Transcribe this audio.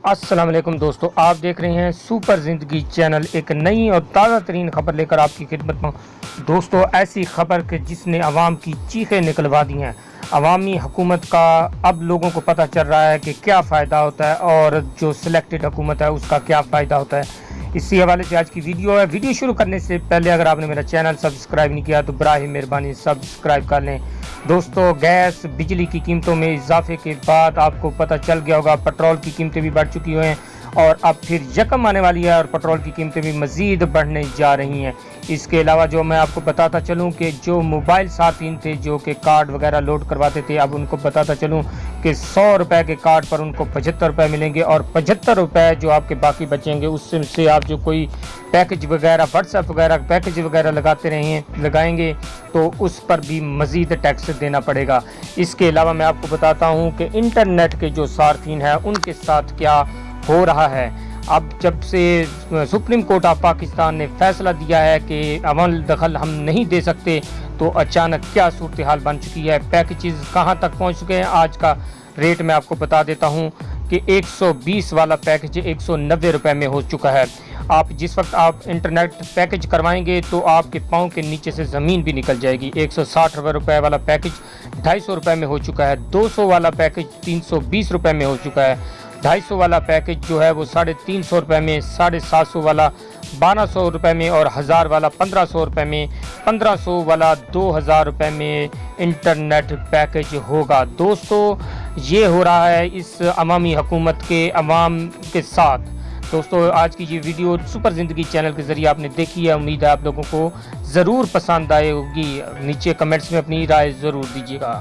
अस्सलाम वालेकुम दोस्तों, आप देख रहे हैं सुपर ज़िंदगी चैनल। एक नई और ताज़ा तरीन खबर लेकर आपकी खिदमत में। दोस्तों, ऐसी खबर कि जिसने आवाम की चीखें निकलवा दी हैं। अवामी हुकूमत का अब लोगों को पता चल रहा है कि क्या फ़ायदा होता है और जो सिलेक्टेड हुकूमत है उसका क्या फ़ायदा होता है। इसी हवाले से आज की वीडियो है। वीडियो शुरू करने से पहले अगर आपने मेरा चैनल सब्सक्राइब नहीं किया तो बराए मेहरबानी सब्सक्राइब कर लें। दोस्तों, गैस बिजली की कीमतों में इजाफे के बाद आपको पता चल गया होगा पेट्रोल की कीमतें भी बढ़ चुकी हैं और अब फिर यकम आने वाली है और पेट्रोल की कीमतें भी मज़ीद बढ़ने जा रही हैं। इसके अलावा जो मैं आपको बताता चलूं कि जो मोबाइल सार्फिन थे जो कि कार्ड वगैरह लोड करवाते थे, अब उनको बताता चलूं कि 100 रुपये के कार्ड पर उनको 75 रुपये मिलेंगे और 75 रुपये जो आपके बाकी बचेंगे उससे से आप जो कोई पैकेज वगैरह व्हाट्सएप वगैरह पैकेज वगैरह लगाएंगे तो उस पर भी मज़ीद टैक्स देना पड़ेगा। इसके अलावा मैं आपको बताता हूँ कि इंटरनेट के जो सार्फिन हैं उनके साथ क्या हो रहा है। अब जब से सुप्रीम कोर्ट ऑफ पाकिस्तान ने फैसला दिया है कि अमल दखल हम नहीं दे सकते, तो अचानक क्या सूरत हाल बन चुकी है, पैकेजेस कहां तक पहुंच चुके हैं। आज का रेट मैं आपको बता देता हूं कि 120 वाला पैकेज 190 रुपये में हो चुका है। आप जिस वक्त आप इंटरनेट पैकेज करवाएंगे तो आपके पाँव के नीचे से ज़मीन भी निकल जाएगी। 160 रुपये वाला पैकेज 250 रुपये में हो चुका है। 200 वाला पैकेज 320 रुपये में हो चुका है। 250 वाला पैकेज जो है वो 350 रुपये में, 750 वाला 1200 रुपये में और 1000 वाला 1500 रुपये में, 1500 वाला 2000 रुपये में इंटरनेट पैकेज होगा। दोस्तों, ये हो रहा है इस अवामी हुकूमत के अवाम के साथ। दोस्तों, आज की ये वीडियो सुपर ज़िंदगी चैनल के ज़रिए आपने देखी है। उम्मीद है आप लोगों को ज़रूर पसंद आएगी। नीचे कमेंट्स में अपनी राय ज़रूर दीजिएगा।